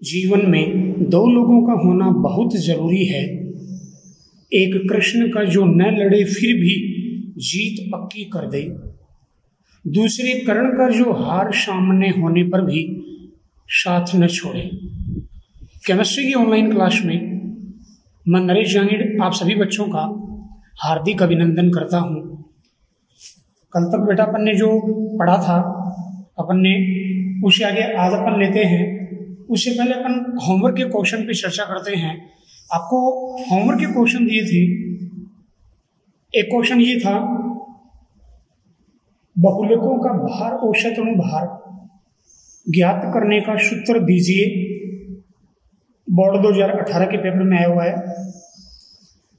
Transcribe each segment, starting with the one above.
जीवन में दो लोगों का होना बहुत जरूरी है। एक कृष्ण का जो न लड़े फिर भी जीत पक्की कर दे, दूसरे कर्ण का जो हार सामने होने पर भी साथ न छोड़े। केमिस्ट्री की ऑनलाइन क्लास में मैं नरेश जांगिड़ आप सभी बच्चों का हार्दिक अभिनंदन करता हूँ। कल तक बेटा अपन ने जो पढ़ा था अपन ने उसे आगे आज अपन लेते हैं। उससे पहले अपन होमवर्क के क्वेश्चन पे चर्चा करते हैं। आपको होमवर्क के क्वेश्चन दिए थे। एक क्वेश्चन ये था, बहुलकों का भार औसत अनुभार ज्ञात करने का सूत्र दीजिए। बोर्ड 2018 के पेपर में आया हुआ है।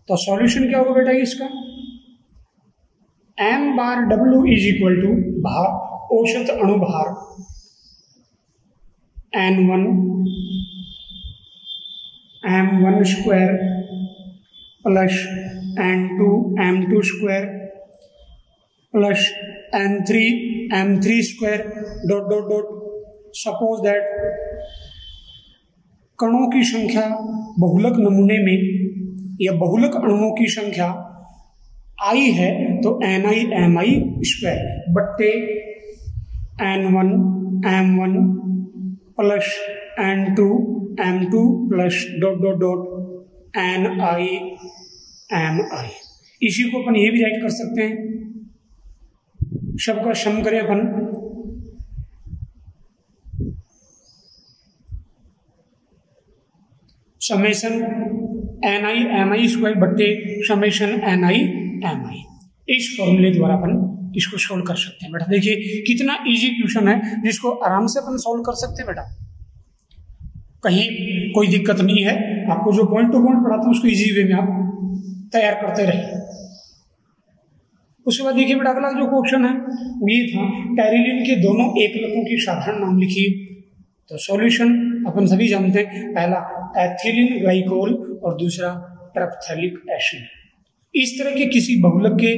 तो सॉल्यूशन क्या होगा बेटा इसका, m बार w इज इक्वल टू भार औसत अणुभार n1 m1 square plus n2 m2 square plus m3 square dot dot dot. Suppose that कणों की संख्या बहुलक नमूने में या बहुलक अणुओं की संख्या i है तो ni mi स्क्वायर बट्टे n1 m1 plus n2 m2 plus dot dot dot ni mi। इसी को अपन ये भी राइट कर सकते हैं, सबका सम करें अपन समेशन ni mi स्क्वायर बट्टे समेशन ni mi। इस फॉर्मूले द्वारा अपन इसको सोल्व कर सकते हैं। बेटा देखिए कितना इजी क्वेश्चन है जिसको आराम से अपन सोल्व कर सकते हैं। बेटा कहीं कोई दिक्कत नहीं है। आपको जो पॉइंट टू पॉइंट पढ़ाता हूं उसको इजी वे में आप तैयार करते रहिए। उसके बाद देखिए बेटा अगला जो क्वेश्चन है वो ये था, टेरिलिन के दोनों एकलकों की साधारण नाम लिखिए। तो सॉल्यूशन अपन सभी जानते हैं, पहला एथिलीन ग्लाइकोल और दूसरा टरप्थैलिक एसिड। इस तरह के किसी बहुलक के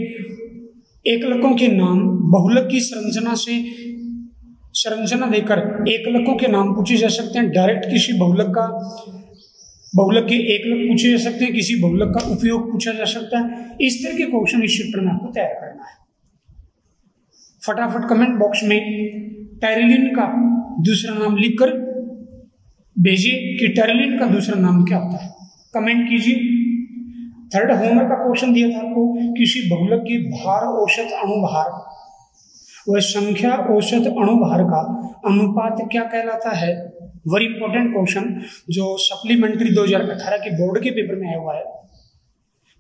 एकलकों के नाम बहुलक की संरचना देकर एकलकों के नाम पूछे जा सकते हैं। डायरेक्ट किसी बहुलक के एकलक पूछे जा सकते हैं, किसी बहुलक का उपयोग पूछा जा सकता है। इस तरह के क्वेश्चन इस चैप्टर में आपको तैयार करना है। फटाफट कमेंट बॉक्स में टेरिलिन का दूसरा नाम लिखकर भेजिए कि टेरिलिन का दूसरा नाम क्या होता है, कमेंट कीजिए। थर्ड होमवर्क का क्वेश्चन दिया था आपको, किसी बहुलक के भार औसत अणुभार व संख्या औसत अणुभार का अनुपात क्या कहलाता है। वेरी इंपॉर्टेंट क्वेश्चन जो सप्लीमेंट्री 2018 के बोर्ड के पेपर में आया हुआ है।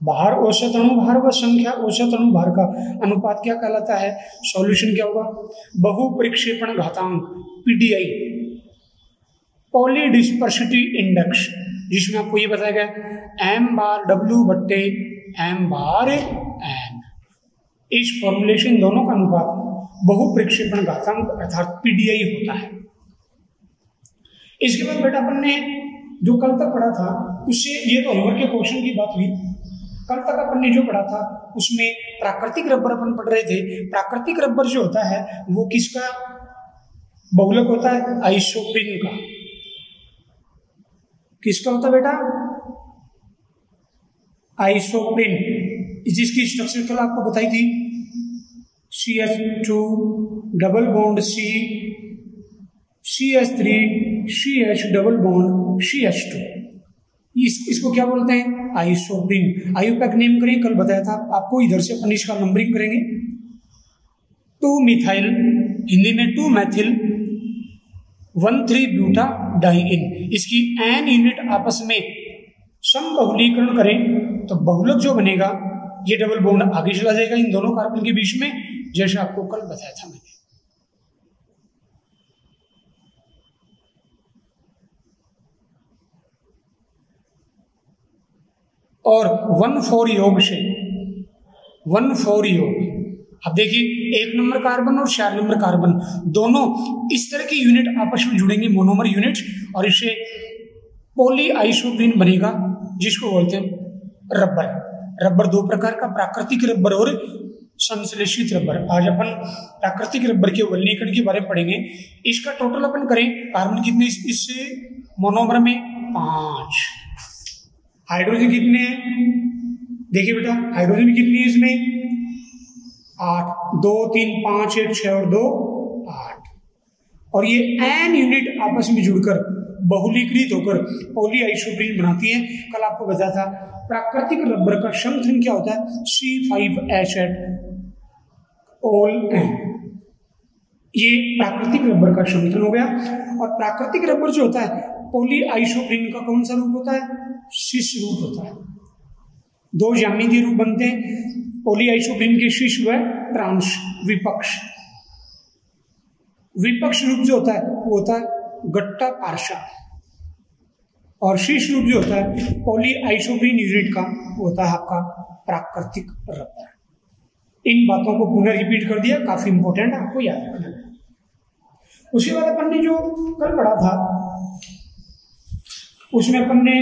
भार औसत अणुभार व संख्या औसत अणुभार का अनुपात क्या कहलाता है। सॉल्यूशन क्या होगा, बहुपरिक्षेपण घातांक PDI पॉलीडिस्पर्सिटी इंडेक्स, जिसमें आपको ये बताया गया m बार w बट्टे m बार n। इस फॉर्मुलेशन दोनों का अनुपात बहुपरिक्षेपण घातांक अर्थात PDI होता है। इसके बाद बेटा अपन ने जो कल तक पढ़ा था उससे, ये तो होमवर्क के क्वेश्चन की बात हुई। कल तक अपन ने जो पढ़ा था उसमें प्राकृतिक रबर अपन पढ़ रहे थे। प्राकृतिक रबर जो होता है वो किसका बहुलक होता है, आइसोप्रीन का। किसका होता है बेटा, आइसोप्रीन। जिसकी स्ट्रक्चर कल आपको बताई थी, CH2 double bond C CH3 CH double bond CH2। इसको क्या बोलते हैं, आइसोप्रीन। आयुपैक नेम करें, कल बताया था आपको। इधर से अपन इसका नंबरिंग करेंगे। 2 मिथाइल, हिंदी में 2 मैथिल 1,3 ब्यूटा डाइइन। इसकी n यूनिट आपस में समबहुलीकरण करें तो बहुलक जो बनेगा ये डबल बॉन्ड आगे चला जाएगा इन दोनों कार्बन के बीच में, जैसे आपको कल बताया था मैंने। और 1,4 योग से 1,4 योग, अब देखिए 1 नंबर कार्बन और 4 नंबर कार्बन दोनों इस तरह की यूनिट आपस में जुड़ेंगे, मोनोमर यूनिट, और इससे पॉली आइसोप्रीन बनेगा जिसको बोलते हैं रबर। रबर दो प्रकार का, प्राकृतिक रबर और संश्लेषित रबर। आज अपन प्राकृतिक रबर के वल्लीकरण के बारे में पढ़ेंगे। इसका टोटल अपन करें, कार्बन कितने इससे मोनोमर में 5, हाइड्रोजन कितने हैं, देखिए बेटा हाइड्रोजन भी कितनी है इसमें 8, 2 3 5 1 6 और 2 8, और ये n यूनिट आपस में जुड़कर बहुलीकृत होकर पॉलीआइसोप्रीन बनाती है। कल आपको बताया था प्राकृतिक रबर का समथन क्या होता है, C5H8 ऑल N। ये प्राकृतिक रबर का समथन हो गया। और प्राकृतिक रबर जो होता है पॉलीआइसोप्रीन का कौन सा रूप होता है, शिश रूप होता है। 2 ज्यामितीय रूप बनते हैं पॉलीआइसोप्रीन के, शिश व ट्रांस विपक्ष। विपक्ष रूप जो होता है वो होता है गट्टा पार्शा, और शीर्ष रूप जो होता है पॉलीआइसोप्रीन यूनिट का वो होता है आपका प्राकृतिक रबर। इन बातों को पुनः रिपीट कर दिया, काफी इंपॉर्टेंट आपको याद रखना है। उसके बाद अपन ने जो कल पढ़ा था उसमें अपन ने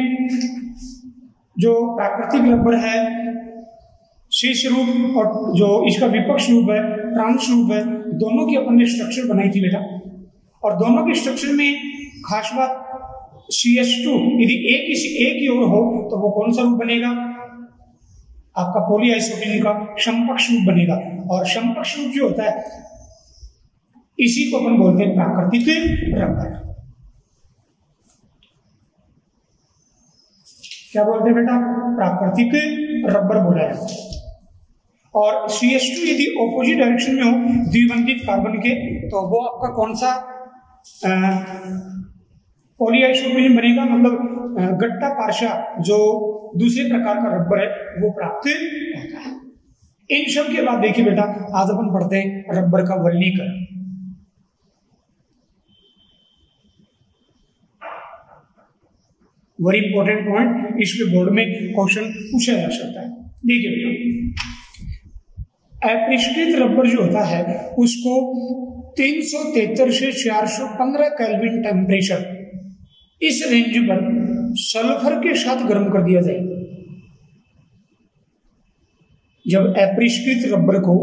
जो प्राकृतिक रबर है शीर्ष रूप और जो इसका विपक्ष रूप है ट्रांस रूप है, दोनों की अपन ने स्ट्रक्चर बनाई थी बेटा। और दोनों के स्ट्रक्चर में खास बात CH2 यदि एक की ओर हो तो वो कौन सा रूप बनेगा, आपका पॉलीआइसोप्रीन का समकक्ष रूप बनेगा। और समकक्ष रूप जो होता है इसी को अपन बोलते हैं प्राकृतिक रबर। क्या बोलते हैं बेटा, प्राकृतिक रबर बोला जाता है। और CH2 यदि ऑपोजिट डायरेक्शन में हो द्विबंधित कार्बन के, तो वो आपका कौन सा पॉलीआइसोप्रीन बनेगा, मतलब गट्टा पार्शा जो दूसरे प्रकार का रबर है वो प्राप्त होता है। इन सब के बाद देखिए बेटा आज अपन पढ़ते हैं रबर का वल्लीकरण। वेरी इंपॉर्टेंट पॉइंट, इस पे बोर्ड में क्वेश्चन पूछा जा सकता है। देखिए बेटा अपरिष्कृत रबर जो होता है उसको 373 से 415 केल्विन टेम्परेचर इस रेंज पर सल्फर के साथ गर्म कर दिया जाए। जब अपरिष्कृत रबर को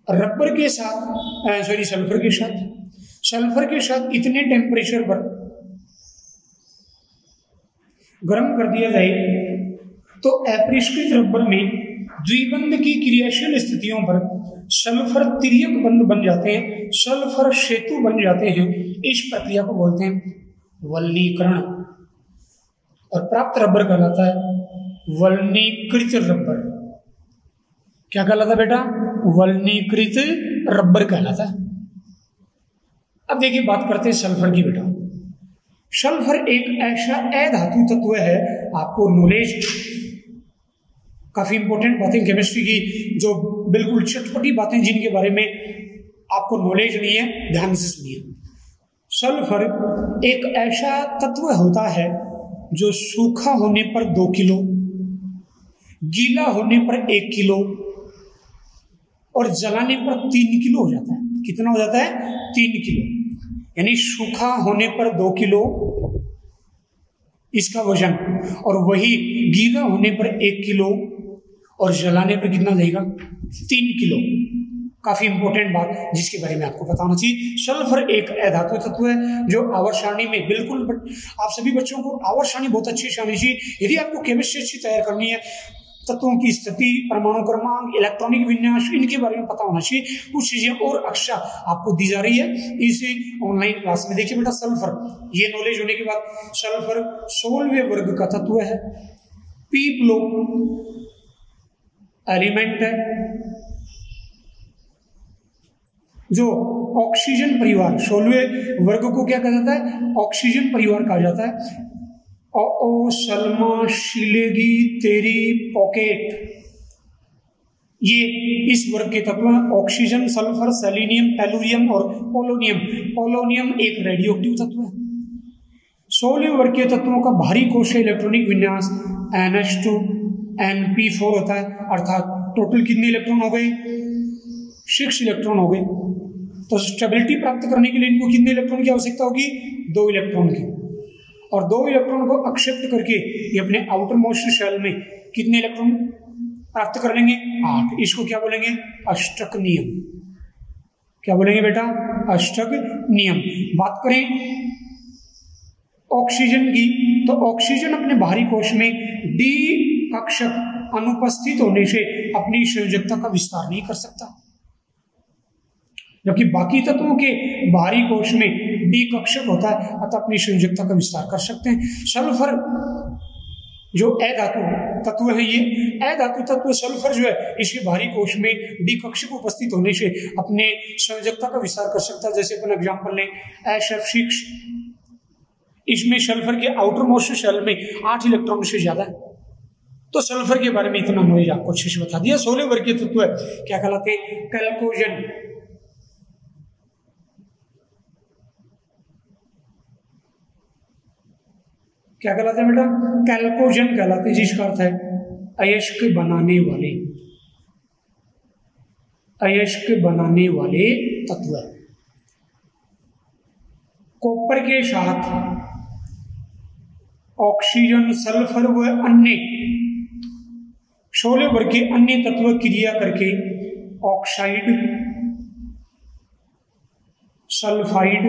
रबर के साथ सल्फर के साथ इतने टेम्परेचर पर गर्म कर दिया जाए तो अपरिष्कृत रबर में द्विबंध की क्रियाशील स्थितियों पर सल्फर तिर्यक बंध बन जाते हैं, सल्फर सेतु बन जाते हैं। इस प्रक्रिया को बोलते हैं वल्लीकरण। और प्राप्त रबर कहलाता है वल्लीकृत रबर। क्या कहलाता बेटा, वल्लीकृत रबर कहलाता है। अब देखिए बात करते हैं सल्फर की बेटा। सल्फर एक ऐसा अधातु तत्व है, आपको नॉलेज काफी इंपॉर्टेंट बातें केमिस्ट्री की जो बिल्कुल चटपटी बातें जिनके बारे में आपको नॉलेज नहीं है, ध्यान से सुनिए। सल्फर एक ऐसा तत्व होता है जो सूखा होने पर 2 किलो, गीला होने पर 1 किलो और जलाने पर 3 किलो हो जाता है। कितना हो जाता है, 3 किलो। यानी सूखा होने पर 2 किलो इसका वजन, और वही गीला होने पर 1 किलो और जलाने पर कितना देगा, 3 किलो। काफी इंपॉर्टेंट बात जिसके बारे में आपको पता होना चाहिए। सल्फर एक अधातु तत्व है जो आवर्त सारणी में बिल्कुल, आप सभी बच्चों को आवर्त सारणी बहुत अच्छी से आनी चाहिए। यदि आपको केमिस्ट्री अच्छी तैयार करनी है, तत्वों की स्थिति, परमाणु क्रमांक, इलेक्ट्रॉनिक विन्यास, इनके बारे में पता होना चाहिए। कुछ चीजें और अक्षा आपको दी जा रही है इसी ऑनलाइन क्लास में। देखिए बेटा सल्फर, ये नॉलेज होने के बाद सल्फर 16वें वर्ग का तत्व है, पी ब्लॉक एलिमेंट है जो ऑक्सीजन परिवार, 16वें वर्ग को क्या कहा जाता है, ऑक्सीजन परिवार कहा जाता है। ओ सलमा शिलेगी तेरी पॉकेट, ये इस वर्ग के तत्व हैं। ऑक्सीजन, सल्फर, सेलेनियम, टेलुरियम और पोलोनियम। पोलोनियम एक रेडियोएक्टिव तत्व है। 16वें वर्ग के तत्वों का भारी कोशीय इलेक्ट्रॉनिक विन्यास NH2 NP4 होता है, अर्थात टोटल कितने इलेक्ट्रॉन हो गए, 6 इलेक्ट्रॉन हो गए। तो स्टेबिलिटी प्राप्त करने के लिए इनको कितने इलेक्ट्रॉन की आवश्यकता होगी, 2 इलेक्ट्रॉन की। और 2 इलेक्ट्रॉन को एक्सेप्ट करके ये अपने आउटर मोस्ट शेल में कितने इलेक्ट्रॉन प्राप्त कर लेंगे? 8। इसको क्या बोलेंगे? अष्टक नियम। क्या बोलेंगे बेटा? अष्टक नियम। बात करें ऑक्सीजन की, तो ऑक्सीजन अपने बाहरी कोश में डी कक्षक अनुपस्थित होने से अपनी संयोजकता का विस्तार नहीं कर सकता, जबकि बाकी तत्वों के बाहरी कोश में डी कक्षक होता है, अतः अपनी संयोजकता का विस्तार कर सकते हैं। सल्फर जो अधातु तत्व है, ये अधातु तत्व सल्फर जो है इसके बाहरी कोश में डी कक्षक उपस्थित होने से अपने संयोजकता का विस्तार कर सकता है। जैसे अपन एग्जाम्पल लें SF6, इसमें सल्फर के आउटर मोस्ट शेल में 8 इलेक्ट्रॉन से ज्यादा है। तो सल्फर के बारे में इतना नॉलेज आपको अच्छे से बता दिया। 16 वर्गीय तत्व है, क्या कहलाते हैं? कैल्कोजन। क्या कहलाते हैं बेटा? कैल्कोजन कहलाते हैं, जिसका अर्थ है अयस्क बनाने वाले, अयस्क बनाने वाले तत्व। कॉपर के साथ ऑक्सीजन, सल्फर व अन्य 16 वर्ग के अन्य तत्व क्रिया करके ऑक्साइड, सल्फाइड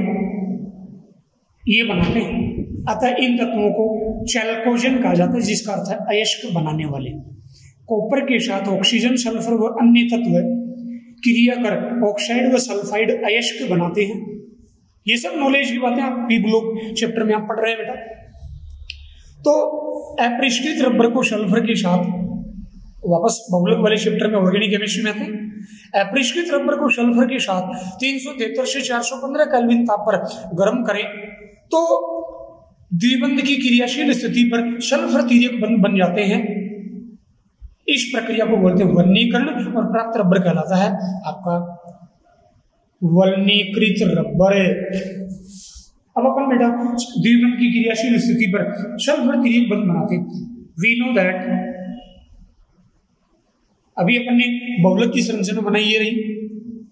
ये बनाते हैं। अतः इन तत्वों को चैल्कोजन कहा जाता है, जिसका अर्थ है अयस्क बनाने वाले। कॉपर के साथ ऑक्सीजन, सल्फर व अन्य तत्व क्रिया कर ऑक्साइड व सल्फाइड अयस्क बनाते हैं। ये सब नॉलेज की बातें आप पी ब्लॉक चैप्टर में आप पढ़ रहे हैं बेटा। तो अपरिष्कृत रबर को सल्फर के साथ, वापस बहुलक वाले चैप्टर में ऑर्गेनिक केमिस्ट्री में आते हैं। अपरिष्कृत रबर को सल्फर के साथ 373 से 415 केल्विन ताप पर गर्म करें तो द्विबंध की क्रियाशील स्थिति पर सल्फर तिर्यक बंध बन जाते हैं। इस प्रक्रिया को बोलते हैं वल्नीकरण, और प्राप्त रबर कहलाता है आपका वल्नीकृत रबर। अब अपन बेटा द्विबंध की क्रियाशील स्थिति पर सल्फर तिर्यक बंध बनाते हैं। वी नो दैट, अभी अपन ने बहुलक की संरचना बनाई ये रही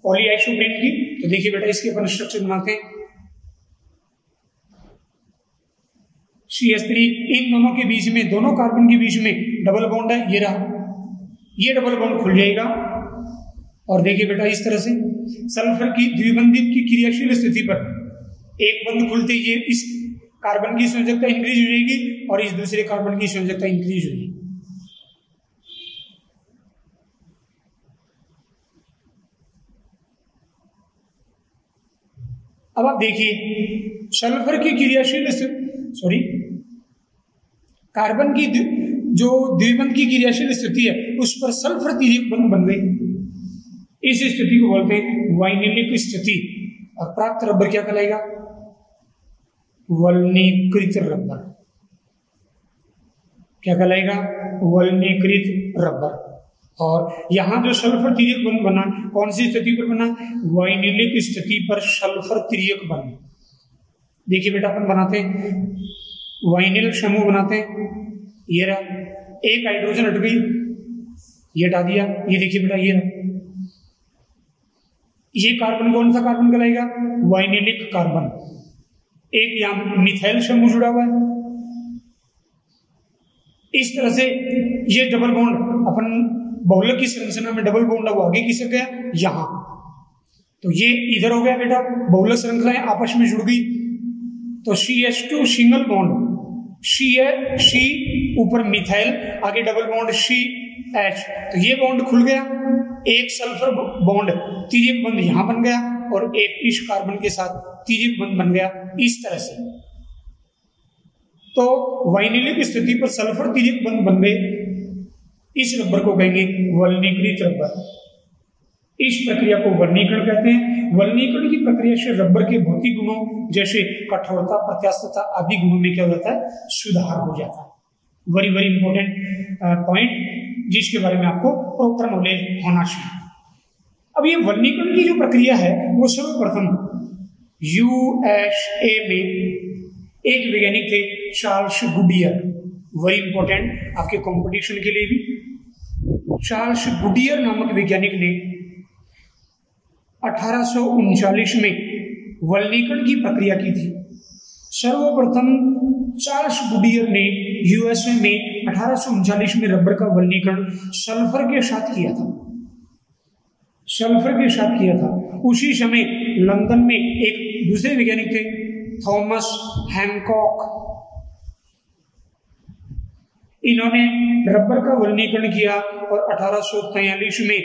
पॉलीआइसोप्रीन की। तो देखिए बेटा इसके अपन स्ट्रक्चर बनाते हैं। CH3, इन दोनों के बीच में, दोनों कार्बन के बीच में डबल बॉन्ड है, ये रहा। ये डबल बॉन्ड खुल जाएगा और देखिए बेटा इस तरह से सल्फर की द्विबंधित की क्रियाशील स्थिति पर एक बंध खुलते ये इस कार्बन की संयोजकता इंक्रीज हो जाएगी और इस दूसरे कार्बन की संयोजकता इंक्रीज हो जाएगी। अब आप देखिए सल्फर की क्रियाशील स्थिति, कार्बन की जो द्विबंध की क्रियाशील स्थिति है उस पर सल्फर तिर्यक बंध बन गई। इस स्थिति को बोलते हैं वाइनिलिक स्थिति। और प्राप्त रबर क्या कहलाएगा? वल्नीकृत रबर। क्या कहलाएगा? वल्नीकृत रबर। और यहां जो सल्फर तिर्यक बंध बना, कौन सी स्थिति पर बना? वाइनिलिक स्थिति पर सल्फर तिर्यक बंध। देखिए बेटा अपन बनाते हैं वाइनिल समूह बनाते हैं। ये रहा, एक हाइड्रोजन हट गई, ये हटा दिया। ये देखिए बेटा ये रहा, ये कार्बन कौन सा कार्बन कहलाएगा? Vinylic carbon. एक यहां मिथाइल समूह जुड़ा हुआ है। इस तरह से ये डबल बॉन्ड अपन बहुलक की संरचना में डबल बॉन्ड वो आगे किसक गया? यहां। तो ये इधर हो गया बेटा, बहुलक श्रृंखलाएं आपस में जुड़ गई। तो CH2 सिंगल बॉन्ड, C ऊपर मिथाइल, आगे डबल बॉन्ड CH। तो ये बॉन्ड खुल गया, एक सल्फर बॉन्ड तिर्यक बंध यहां बन गया और एक इस कार्बन के साथ तिर्यक बंध बन गया इस तरह से। तो वाइनिलिक स्थिति पर सल्फर तिर्यक बंध बन गए, इस रबर को कहेंगे वल्नीकृत रबर। इस प्रक्रिया को वल्नीकरण कहते हैं। वल्नीकरण की प्रक्रिया से रबर के भौतिक गुणों जैसे कठोरता, प्रत्यास्थता आदि गुणों में क्या हो जाता है? सुधार हो जाता है। वेरी वेरी इंपॉर्टेंट पॉइंट, जिसके बारे में आपको प्रॉपर नॉलेज होना चाहिए। अब ये वल्नीकरण की जो प्रक्रिया है वो सर्वप्रथम USA में एक वैज्ञानिक थे चार्ल्स गुडियर। वेरी इंपॉर्टेंट आपके कंपटीशन के लिए भी। चार्ल्स गुडियर नामक वैज्ञानिक ने 1839 में वल्नीकरण की प्रक्रिया की थी। सर्वप्रथम चार्ल्स गुडियर ने यूएसए में 1839 में रबर का वल्लीकरण सल्फर के साथ किया था, सल्फर के साथ किया था। उसी समय लंदन में एक दूसरे वैज्ञानिक थे, थॉमस हैनकॉक, इन्होंने रबर का वल्लीकरण किया और 1843 में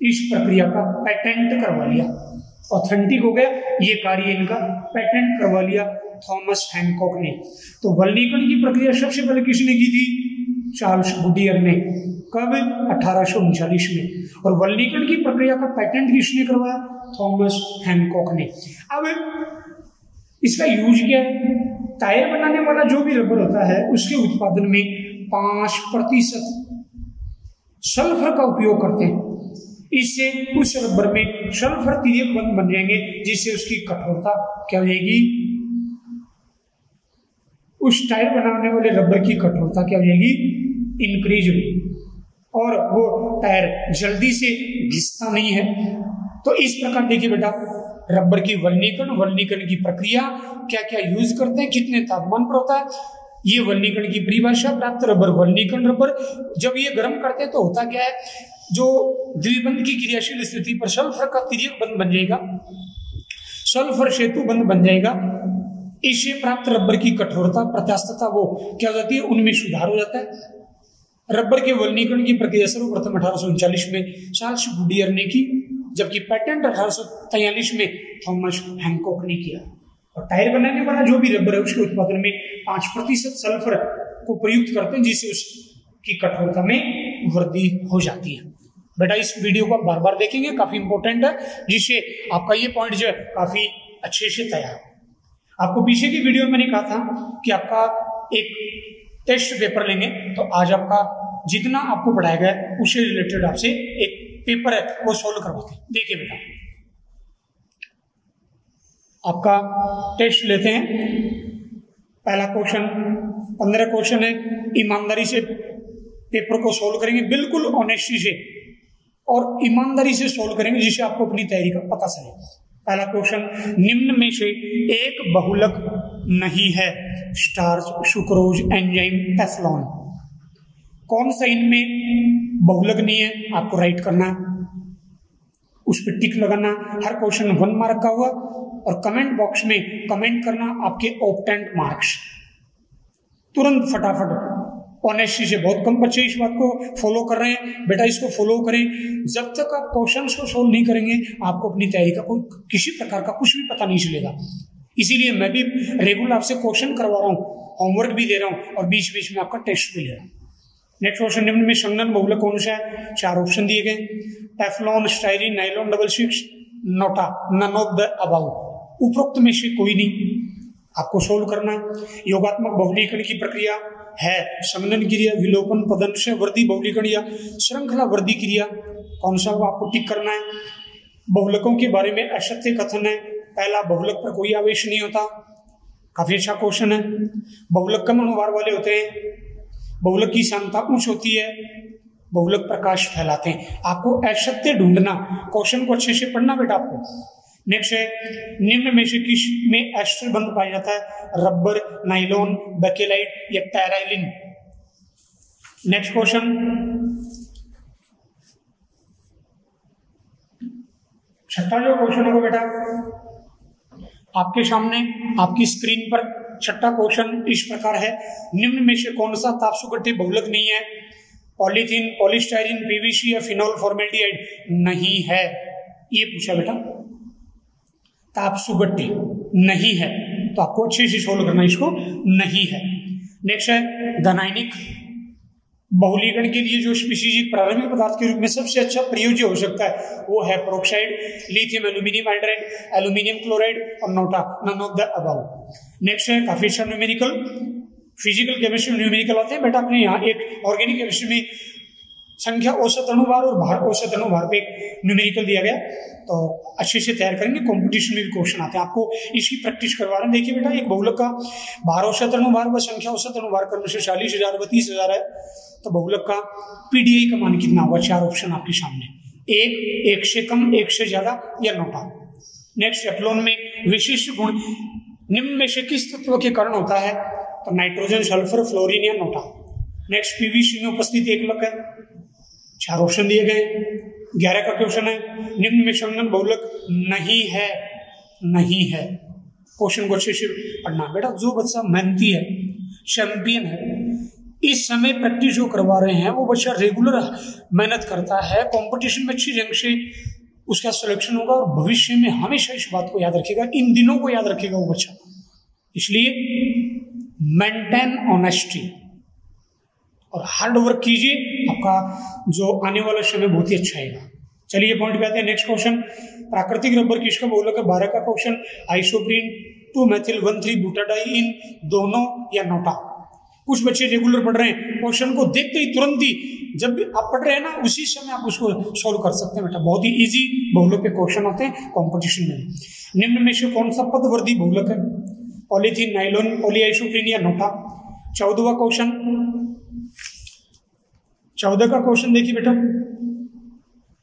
इस प्रक्रिया का पेटेंट करवा लिया, ऑथेंटिक हो गया ये कार्य, इनका पेटेंट करवा लिया थॉमस हैनकॉक ने। तो वल्लीकरण की प्रक्रिया सबसे पहले किसने की थी? चार्ल्स गुडियर ने। कब? 1839 में। और वल्लीकरण की प्रक्रिया का पेटेंट किसने करवाया? थॉमस हैनकॉक ने। अब इसका यूज क्या है? टायर बनाने वाला जो भी रबर होता है उसके उत्पादन में 5% सल्फर का उपयोग करते हैं। इससे उस रबर में सल्फर तिर्यक बंध बन जाएंगे, जिससे उसकी कठोरता क्या हो जाएगी? उस टायर बनाने वाले रबर की कठोरता क्या हो जाएगी? इंक्रीज होगी, और वो टायर जल्दी से घिसता नहीं है। तो इस प्रकार देखिए बेटा, रबर की वल्लीकरण की प्रक्रिया क्या क्या यूज करते हैं, कितने तापमान पर होता है, ये वल्लीकरण की परिभाषा प्राप्त। रबर वल्लीकरण, रबर जब ये गर्म करते हैं तो होता क्या है, जो द्विबंध की क्रियाशील स्थिति पर सल्फर का तिर्यक बंध बन जाएगा, सल्फर सेतु बंध बन जाएगा। इससे प्राप्त रबर की कठोरता, प्रत्यास्थता वो क्या हो जाती है, उनमें सुधार हो जाता है। रबर के वल्लीकरण की प्रक्रिया सर्वप्रथम 1839 में चार्ल्स गुडियर ने की, जबकि पेटेंट 1843 में थॉमस हैनकॉक ने किया। और टायर बनाने वाला जो भी रबर है उसके उत्पादन में 5% सल्फर को प्रयुक्त करते हैं, जिससे उसकी कठोरता में वृद्धि हो जाती है। बेटा इस वीडियो को आप बार बार देखेंगे, काफी इंपॉर्टेंट है, जिससे आपका ये पॉइंट जो है काफी अच्छे से तैयार हो। आपको पीछे की वीडियो में मैंने कहा था कि आपका एक टेस्ट पेपर लेंगे, तो आज आपका जितना आपको पढ़ाया गया है उससे रिलेटेड आपसे एक पेपर है वो सोल्व करवाते हैं। देखिए बेटा, आपका टेस्ट लेते हैं। पहला क्वेश्चन, 15 क्वेश्चन है, ईमानदारी से पेपर को सोल्व करेंगे, बिल्कुल ऑनेस्टी से और ईमानदारी से सोल्व करेंगे, जिससे आपको अपनी तैयारी का पता चले। पहला क्वेश्चन, निम्न में से एक बहुलक नहीं है, स्टार्च, सुक्रोज, एंजाइम, टेफ्लॉन। कौन सा इनमें बहुलक नहीं है? आपको राइट करना है, उस पर टिक लगाना। हर क्वेश्चन 1 मार्क का हुआ, और कमेंट बॉक्स में कमेंट करना आपके ऑप्टेंट मार्क्स, तुरंत फटाफट। ऑनेस्टी से बहुत कम बच्चे इस बात को फॉलो कर रहे हैं। बेटा इसको फॉलो करें, जब तक आप क्वेश्चंस को सोल्व नहीं करेंगे आपको अपनी तैयारी का कोई किसी प्रकार का कुछ भी पता नहीं चलेगा। इसीलिए मैं भी रेगुलर आपसे क्वेश्चन करवा रहा हूँ, होमवर्क भी दे रहा हूँ, और बीच बीच में आपका टेस्ट भी ले रहा हूँ। नेक्स्ट क्वेश्चन, निम्न में संघनन बहुलक कौन सा है? 4 ऑप्शन दिए गए, Teflon, styrene, nylon, double 6, NOTA, none of the above. उपरोक्त में से कोई नहीं, आपको सोल्व करना है। योगात्मक बहुलीकरण की प्रक्रिया है संघनन क्रिया, विलोपन, पदंश, वृद्धि बहुलीकरण या श्रृंखला वृद्धि क्रिया, कौन सा वो आपको टिक करना है। बहुलकों के बारे में असत्य कथन है। पहला, बहुलक पर कोई आवेश नहीं होता, काफी अच्छा क्वेश्चन है। बहुलक कम अनुभार वाले होते हैं, बहुलक की सांद्रता उच्च होती है, बहुलक प्रकाश फैलाते हैं। आपको असत्य ढूंढना, क्वेश्चन को अच्छे से पढ़ना बेटा आपको। नेक्स्ट है, निम्न में से किस में एस्टर बंध पाया जाता है? रबर, नाइलॉन, बेकेलाइट या टेराइलिन। नेक्स्ट क्वेश्चन, छठा जो क्वेश्चन होगा बेटा आपके सामने आपकी स्क्रीन पर, छठा क्वेश्चन इस प्रकार है, निम्न में से कौन सा ताप सुगठित बहुलक नहीं है? पॉलीथीन, पॉलीस्टाइरीन, पीवीसी या फिनोल फॉर्मेल्डिहाइड नहीं है, ये पूछा बेटा। ताप सुगट्टी नहीं है, तो आपको अच्छे से सोल्व करना, इसको नहीं है। नेक्स्ट है, धनायनिक बहुलीकरण के लिए जो स्पीशीज प्रारंभिक पदार्थ के रूप में सबसे अच्छा प्रयोज्य हो सकता है वो है peroxide, lithium aluminium hydride, aluminium chloride और NOTA, none of the above. Next है, काफी अच्छा न्यूमेरिकल, फिजिकल केमिस्ट्री न्यूमेरिकल होते हैं बेटा अपने यहाँ। एक ऑर्गेनिक केमिस्ट्री में संख्या औसत अणुभार और भार औसत अणुभार पे एक न्यूमेरिकल दिया गया, तो अच्छे से तैयार करेंगे, कंपटीशन में भी क्वेश्चन आते हैं। आपको इसकी प्रैक्टिस करवा रहे हैं। देखिए बेटा, एक बहुलक का भार औसत अणुभार व संख्या औसत अणुभार क्रम से 40,000 व 30,000 है, तो बहुलक का पीडीआई का मान कितना होगा? 4 ऑप्शन आपके सामने, 1, 1 से कम, 1 से ज्यादा या नोटा। नेक्स्ट, टेफ्लॉन में विशिष्ट गुण निम्न में से किस तत्व के कारण होता है? तो नाइट्रोजन, सल्फर, फ्लोरीन या नोटा। नेक्स्ट पीवीसी में उपस्थित एकलक है, 4 ऑप्शन दिए गए। 11 का क्वेश्चन है, निम्न में संघनन बहुलक नहीं है, नहीं है। क्वेश्चन को अच्छे से पढ़ना बेटा। जो बच्चा मेहनती है, चैंपियन है, इस समय प्रैक्टिस जो करवा रहे हैं वो बच्चा रेगुलर मेहनत करता है, कंपटीशन में अच्छी रैंक से उसका सिलेक्शन होगा और भविष्य में हमेशा इस बात को याद रखेगा, इन दिनों को याद रखेगा वो बच्चा। इसलिए मेंटेन ऑनेस्टी और हार्ड वर्क कीजिए, आपका जो आने वाला समय बहुत ही अच्छा आएगा। चलिए पॉइंट पे आते हैं। नेक्स्ट क्वेश्चन, प्राकृतिक रबर किसका बहुलक है? 12 का क्वेश्चन, आइसोप्रीन 2-मेथिल-1,3-ब्यूटाडाइन, दोनों या नोटा। कुछ बच्चे रेगुलर पढ़ रहे हैं, क्वेश्चन को देखते ही तुरंत ही जब भी आप पढ़ रहे हैं ना उसी समय आप उसको सॉल्व कर सकते हैं बेटा। बहुत ही इजी बहुलक के क्वेश्चन होते हैं कंपटीशन में। निम्न में से कौन सा पदवर्धी बहुलक है? पॉलीथीन, नाइलॉन, पॉलीआइसोप्रीन या नोटा। 14वां क्वेश्चन, 14 का क्वेश्चन देखिए बेटा,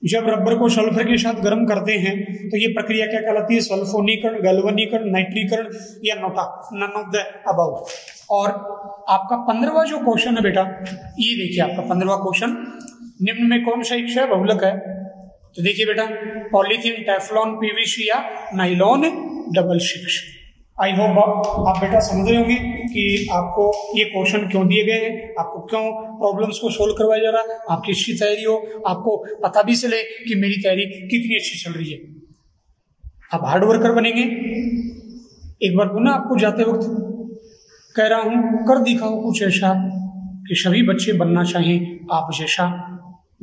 जब रबर को सल्फर के साथ गर्म करते हैं तो ये प्रक्रिया क्या कहलाती है? सल्फोनीकरण, गैल्वनीकरण, नाइट्रीकरण या NOTA. None of the above. और आपका 15वां जो क्वेश्चन है बेटा, ये देखिए आपका 15वां क्वेश्चन, निम्न में कौन सा एक बहुलक है? तो देखिए बेटा, पॉलीथीन, टेफ्लॉन, पीवीसी या नाइलॉन डबल 6। आई होप आप बेटा समझ रहे होंगे कि आपको ये क्वेश्चन क्यों दिए गए हैं, आपको क्यों प्रॉब्लम्स को सोल्व करवाया जा रहा है, आपकी अच्छी तैयारी हो, आपको पता भी चले कि मेरी तैयारी कितनी अच्छी चल रही है। आप हार्ड वर्कर बनेंगे। एक बार पुनः आपको जाते वक्त कह रहा हूं, कर दिखाओ कुछ ऐसा कि सभी बच्चे बनना चाहें आप जैसा।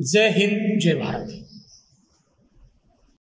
जय हिंद, जय भारत।